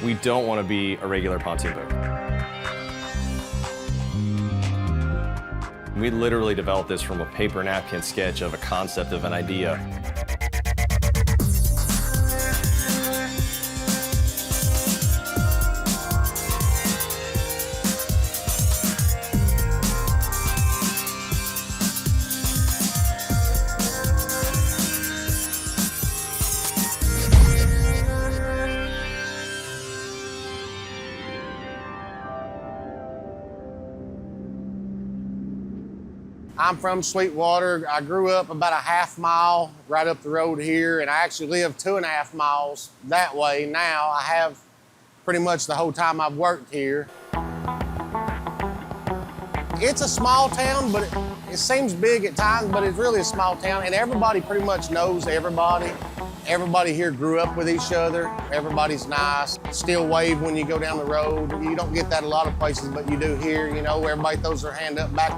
We don't want to be a regular pontoon boat. We literally developed this from a paper napkin sketch of a concept of an idea. I'm from Sweetwater. I grew up about a half mile right up the road here, and I actually live 2.5 miles that way now. I have pretty much the whole time I've worked here. It's a small town, but it seems big at times, but it's really a small town, and everybody pretty much knows everybody. Everybody here grew up with each other. Everybody's nice. Still wave when you go down the road. You don't get that a lot of places, but you do here. You know, everybody throws their hand up back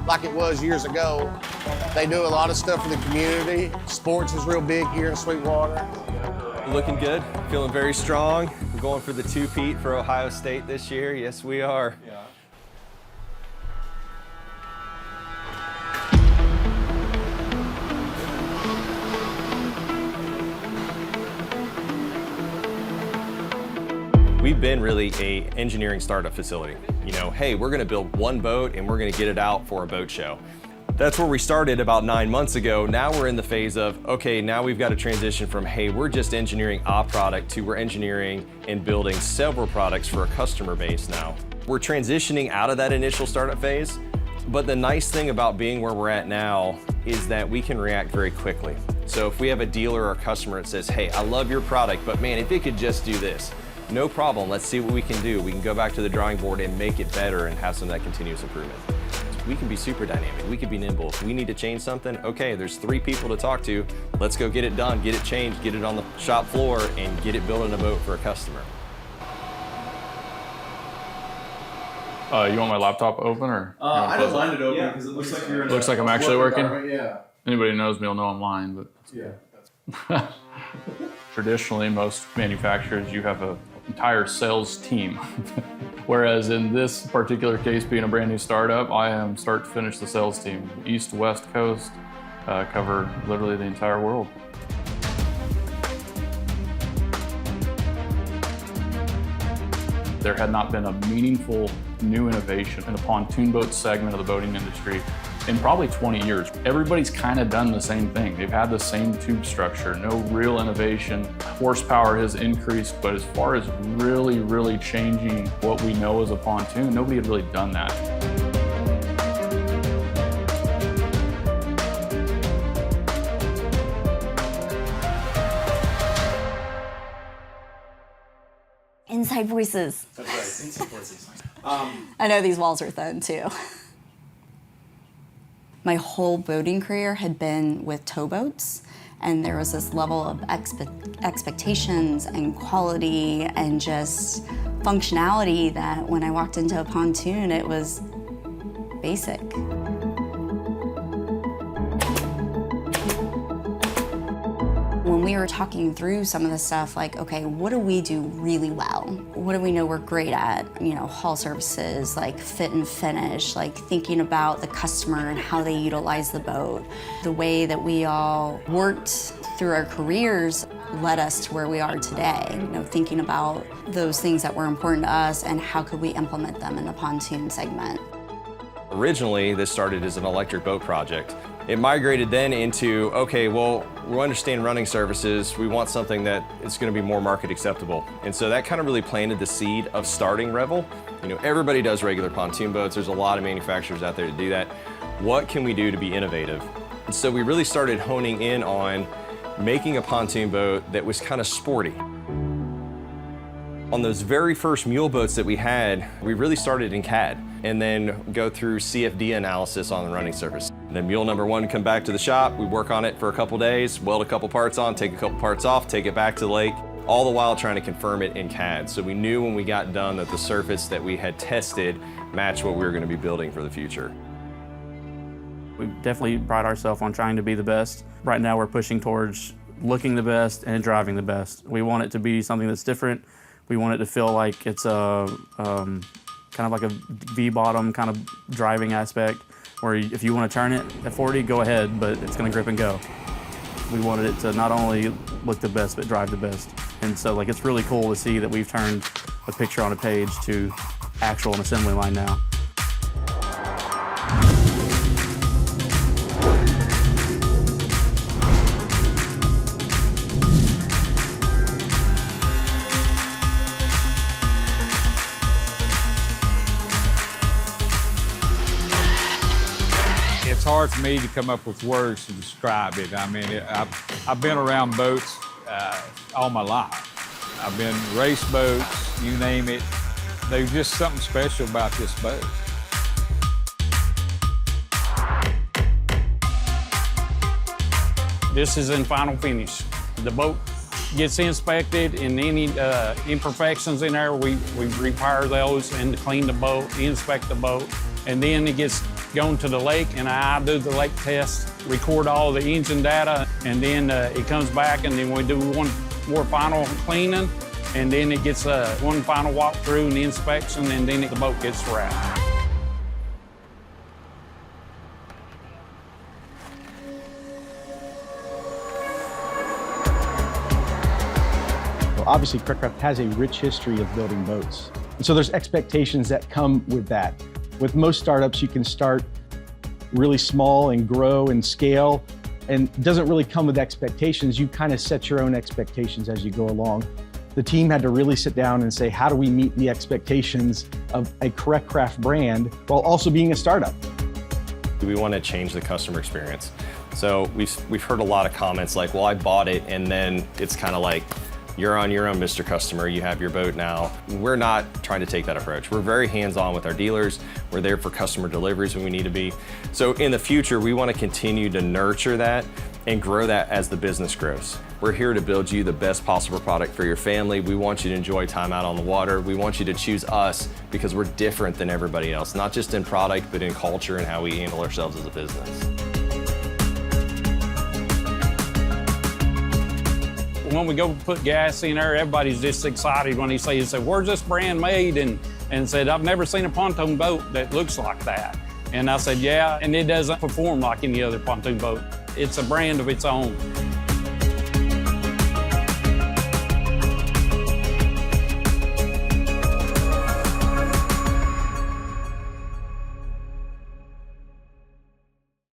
like it was years ago. They do a lot of stuff for the community. Sports is real big here in Sweetwater. Looking good, feeling very strong. We're going for the two-peat for Ohio State this year. Yes, we are. Yeah. We've been really a engineering startup facility. You know, hey, we're gonna build one boat and we're gonna get it out for a boat show. That's where we started about 9 months ago. Now we're in the phase of, okay, now we've got to transition from, hey, we're just engineering a product to we're engineering and building several products for a customer base now. We're transitioning out of that initial startup phase, but the nice thing about being where we're at now is that we can react very quickly. So if we have a dealer or a customer that says, hey, I love your product, but man, if it could just do this, no problem, let's see what we can do. We can go back to the drawing board and make it better and have some of that continuous improvement. We can be super dynamic, we can be nimble. If we need to change something, okay, there's 3 people to talk to. Let's go get it done, get it changed, get it on the shop floor, and get it built in a boat for a customer. You want my laptop open or? I don't mind it open because it looks like you're in looks like I'm actually working? Yeah. Anybody who knows me will know I'm lying, but. Yeah. Traditionally, most manufacturers, you have an entire sales team. Whereas in this particular case, being a brand new startup, I am start to finish the sales team. East, West Coast, cover literally the entire world. There had not been a meaningful new innovation in the pontoon boat segment of the boating industry in probably 20 years. Everybody's kind of done the same thing. They've had the same tube structure, no real innovation. Horsepower has increased, but as far as really changing what we know as a pontoon, nobody had really done that. Inside voices. That's right, inside voices. I know these walls are thin too. My whole boating career had been with towboats, and there was this level of expectations and quality and just functionality that when I walked into a pontoon, it was basic. When we were talking through some of the stuff, like, okay, what do we do really well? What do we know we're great at? You know, hull services, like fit and finish, like thinking about the customer and how they utilize the boat. The way that we all worked through our careers led us to where we are today. You know, thinking about those things that were important to us and how could we implement them in the pontoon segment. Originally, this started as an electric boat project. It migrated then into, okay, well, we understand running services. We want something that is going to be more market acceptable. And so that kind of really planted the seed of starting Revel. You know, everybody does regular pontoon boats. There's a lot of manufacturers out there to do that. What can we do to be innovative? And so we really started honing in on making a pontoon boat that was kind of sporty. On those very first mule boats that we had, we really started in CAD and then go through CFD analysis on the running surface. Then mule number 1 come back to the shop, we work on it for a couple days, weld a couple parts on, take a couple parts off, take it back to the lake, all the while trying to confirm it in CAD. So we knew when we got done that the surface that we had tested matched what we were going to be building for the future. We definitely pride ourselves on trying to be the best. Right now we're pushing towards looking the best and driving the best. We want it to be something that's different. We want it to feel like it's a kind of like a V-bottom kind of driving aspect, where if you want to turn it at 40, go ahead, but it's going to grip and go. We wanted it to not only look the best, but drive the best. And so like it's really cool to see that we've turned a picture on a page to actual and assembly line now. It's hard for me to come up with words to describe it. I mean, I've been around boats all my life. I've been race boats, you name it. There's just something special about this boat. This is in final finish. The boat gets inspected, and any imperfections in there, we repair those and clean the boat, inspect the boat, and then it gets going to the lake, and I do the lake test, record all the engine data, and then it comes back, and then we do one more final cleaning, and then it gets one final walkthrough and the inspection, and then the boat gets wrapped. Obviously, Craft has a rich history of building boats. And so there's expectations that come with that. With most startups, you can start really small and grow and scale, and it doesn't really come with expectations. You kind of set your own expectations as you go along. The team had to really sit down and say, how do we meet the expectations of a Correct Craft brand while also being a startup? We want to change the customer experience. So we've heard a lot of comments like, well, I bought it, and then it's kind of like, you're on your own, Mr. Customer, you have your boat now. We're not trying to take that approach. We're very hands-on with our dealers. We're there for customer deliveries when we need to be. So in the future, we want to continue to nurture that and grow that as the business grows. We're here to build you the best possible product for your family. We want you to enjoy time out on the water. We want you to choose us because we're different than everybody else, not just in product, but in culture and how we handle ourselves as a business. When we go put gas in there, everybody's just excited when he says, where's this brand made? And said, I've never seen a pontoon boat that looks like that. And I said, yeah, and it doesn't perform like any other pontoon boat. It's a brand of its own.